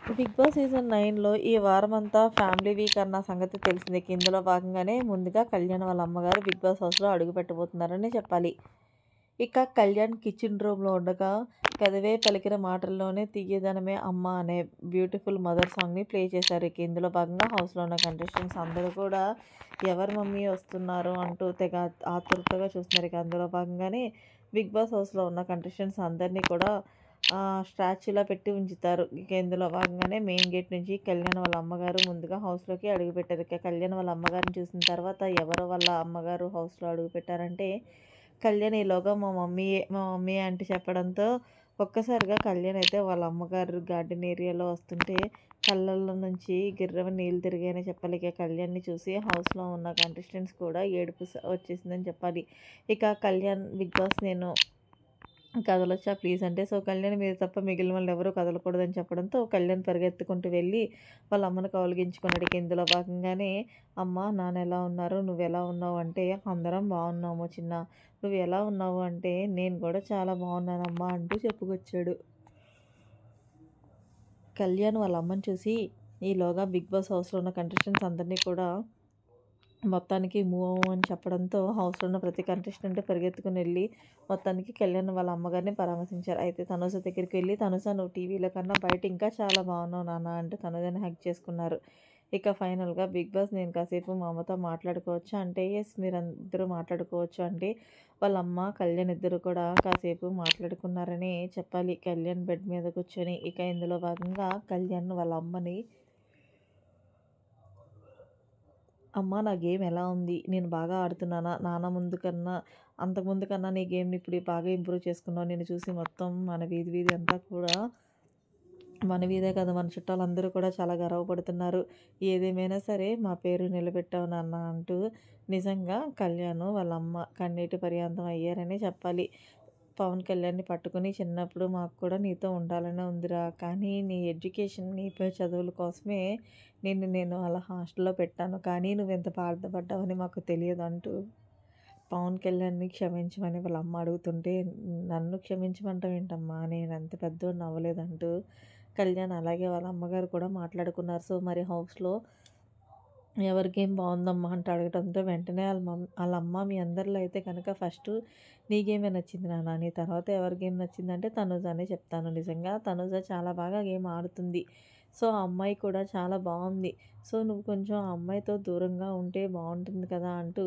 Big boss season 9లో ఈ వారమంతా family week అన్న సంగతి తెలిసిందే. ఇందులో భాగంగానే ముందుగా కళ్యాణ్ వాళ్ళ అమ్మగారు బిగ్ బాస్ హౌస్‌లో అడుగుపెట్టబోతున్నారని చెప్పాలి. ఇక కళ్యాణ్ కిచెన్ రూమ్‌లో ఉండగా పెదవే పలికిన మాటల్లోనే 'తీయదనమే అమ్మ' అనే బ్యూటిఫుల్ మదర్ సాంగ్‌ని ప్లే చేశారు. ఇక ఇందులో భాగంగా హౌస్‌లో ఉన్న కంటెస్టెంట్స్ అందరూ కూడా ఎవరు మమ్మీ వస్తున్నారు అంటూ తెగ ఆతృతగా చూస్తున్నారు. ఇక అందులో భాగంగానే బిగ్ బాస్ హౌస్‌లో ఉన్న కంటెస్టెంట్స్ అందరినీ కూడా స్టాచ్యూలా పెట్టి ఉంచుతారు. ఇక ఇందులో భాగంగానే మెయిన్ గేట్ నుంచి కళ్యాణ్ వాళ్ళ అమ్మగారు ముందుగా హౌస్‌లోకి అడుగుపెట్టారు. ఇక కళ్యాణ్ వాళ్ళ అమ్మగారిని చూసిన తర్వాత ఎవరు వాళ్ళ అమ్మగారు హౌస్‌లో అడుగుపెట్టారంటే కళ్యాణ్ ఈలోగా మా మమ్మీయే అంటే చెప్పడంతో ఒక్కసారిగా కళ్యాణ్ అయితే వాళ్ళ అమ్మగారు గార్డెన్ ఏరియాలో వస్తుంటే కళ్ళల్లో నుంచి గిర్రమని నీళ్ళు తిరిగాయనే చెప్పాలి. ఇక కళ్యాణ్‌ని చూసి హౌస్‌లో ఉన్న కంటెస్టెంట్స్ కూడా ఏడుపు వచ్చేసిందని చెప్పాలి. ఇక కళ్యాణ్ బిగ్ బాస్ నేను కదలొచ్చా ప్లీజ్ అంటే, సో కళ్యాణ్ మీరు తప్ప మిగిలిన వాళ్ళు ఎవరు కదలకూడదని చెప్పడంతో కళ్యాణ్ పరిగెత్తుకుంటూ వెళ్ళి వాళ్ళ అమ్మని కౌగిలించుకున్నాడు. ఇక ఇందులో భాగంగానే అమ్మ, నాన్న ఎలా ఉన్నారు? నువ్వెలా ఉన్నావు? అంటే అందరం బాగున్నాము చిన్న. నువ్వు ఎలా ఉన్నావు? అంటే నేను కూడా చాలా బాగున్నానమ్మా అంటూ చెప్పుకొచ్చాడు. కళ్యాణ్ వాళ్ళ అమ్మని చూసి ఈలోగా బిగ్ బాస్ హౌస్‌లో ఉన్న కంటెస్టెంట్స్ అందరినీ కూడా మొత్తానికి మూవ్ అవ్వమని చెప్పడంతో హౌస్‌లో ఉన్న ప్రతి కంటెస్టెంట్ పరిగెత్తుకొని వెళ్ళి మొత్తానికి కళ్యాణ్ వాళ్ళ అమ్మగారిని పరామర్శించారు. అయితే తనుజ దగ్గరికి వెళ్ళి "తనుజ నువ్వు టీవీలో కన్నా బయట ఇంకా చాలా బాగున్నావు నాన్న" అంటే తనుజని హగ్ చేసుకున్నారు. ఇక ఫైనల్‌గా బిగ్ బాస్ నేను కాసేపు మా అమ్మతో మాట్లాడుకోవచ్చా? అంటే యెస్ మీరందరూ మాట్లాడుకోవచ్చు అంటే వాళ్ళ అమ్మ, కళ్యాణ్ ఇద్దరు కూడా కాసేపు మాట్లాడుకున్నారని చెప్పాలి. కళ్యాణ్ బెడ్ మీద కూర్చొని. ఇక ఇందులో భాగంగా కళ్యాణ్ వాళ్ళ అమ్మని అమ్మ నా గేమ్ ఎలా ఉంది? నేను బాగా ఆడుతున్నానా? నాన్న ముందు కన్నా అంతకుముందు కన్నా నీ గేమ్‌ని ఇప్పుడు బాగా ఇంప్రూవ్ చేసుకున్నావు. నిన్ను చూసి మొత్తం మన వీధి వీధి అంతా కూడా మన వీధే కాదు మన చుట్టాలందరూ కూడా చాలా గర్వపడుతున్నారు. ఏదేమైనా సరే మా పేరు నిలబెట్టావు నాన్న అంటూ నిజంగా కళ్యాణ్ వాళ్ళ అమ్మ కన్నీటి పర్యంతం అయ్యారనే చెప్పాలి. పవన్ కళ్యాణ్‌ని పట్టుకొని చిన్నప్పుడు మాకు కూడా నీతో ఉండాలనే ఉందిరా. కానీ నీ ఎడ్యుకేషన్, నీ పై చదువుల కోసమే నేను అలా హాస్టల్‌లో పెట్టాను. కానీ నువ్వెంత బాధపడ్డావని మాకు తెలియదు అంటూ పవన్ కళ్యాణ్‌ని క్షమించమని వాళ్ళ అమ్మ అడుగుతుంటే, నన్ను క్షమించమంటావేంటమ్మా? నేనంత పెద్దోడిని అవ్వలేదంటూ కళ్యాణ్ అలాగే వాళ్ళ అమ్మగారు కూడా మాట్లాడుకున్నారు. సో, మరి హౌస్‌లో ఎవరి గేమ్ బావుందమ్మా అంటూ అడగడంతో వెంటనే ఆళ్ళ అమ్మ మీ అందరిలో అయితే గనక ఫస్టు నీ గేమే నచ్చింది నాన్న. నీ తర్వాత ఎవరి గేమ్ నచ్చిందంటే తనుజ అనే చెప్తాను. నిజంగా తనుజ చాలా బాగా గేమ్ ఆడుతుంది. సో, ఆ అమ్మాయి కూడా చాలా బావుంది. సో, నువ్వు కొంచెం ఆ అమ్మాయితో దూరంగా ఉంటే బావుంటుంది కదా! అంటూ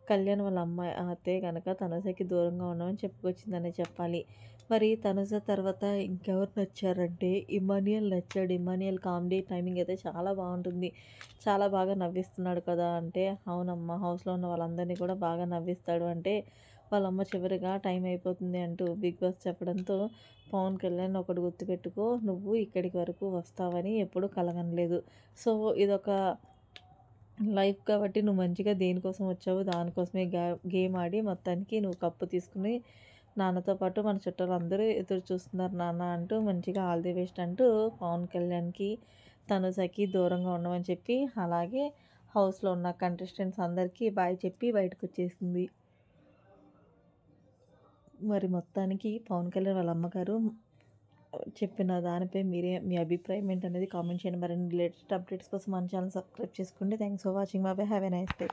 కళ్యాణ్ వాళ్ళ అమ్మాయి అయితే గనక తనుజకి దూరంగా ఉండమని చెప్పుకొచ్చిందనే చెప్పాలి. మరి తనుజ తర్వాత ఇంకెవరు నచ్చారంటే ఇమాన్యుయల్ నచ్చాడు. ఇమాన్యుయల్ కామెడీ టైమింగ్ అయితే చాలా బావుంటుంది. చాలా బాగా నవ్విస్తున్నాడు కదా! అంటే అవునమ్మా హౌస్‌లో ఉన్న వాళ్ళందరినీ కూడా బాగా నవ్విస్తాడు అంటే వాళ్ళమ్మ చివరిగా టైం అయిపోతుంది అంటూ బిగ్ బాస్ చెప్పడంతో పవన్ కళ్యాణ్ ఒకటి గుర్తుపెట్టుకో నువ్వు ఇక్కడికి వరకు వస్తావని ఎప్పుడు కలగనలేదు. సో, ఇదొక లైఫ్ కాబట్టి నువ్వు మంచిగా దేనికోసం వచ్చావో దానికోసమే గేమ్ ఆడి మొత్తానికి నువ్వు కప్పు తీసుకుని నాన్నతో పాటు మన చుట్టాలందరూ ఎదురు చూస్తున్నారు నాన్న అంటూ మంచిగా ఆల్ ది బెస్ట్ అంటూ పవన్ కళ్యాణ్‌కి, తనుజకి దూరంగా ఉండమని చెప్పి అలాగే హౌస్‌లో ఉన్న కంటెస్టెంట్స్ అందరికీ బాయ్ చెప్పి బయటకొచ్చేసింది. మరి మొత్తానికి పవన్ కళ్యాణ్ వాళ్ళ అమ్మగారు చెప్పిన దానిపై మీ అభిప్రాయం ఏంటనేది కామెంట్ చేయండి. మరిన్ని లేటెస్ట్ అప్డేట్స్ కోసం మన ఛానల్ సబ్స్క్రైబ్ చేసుకోండి. Thanks for watching. By by. Have a nice day.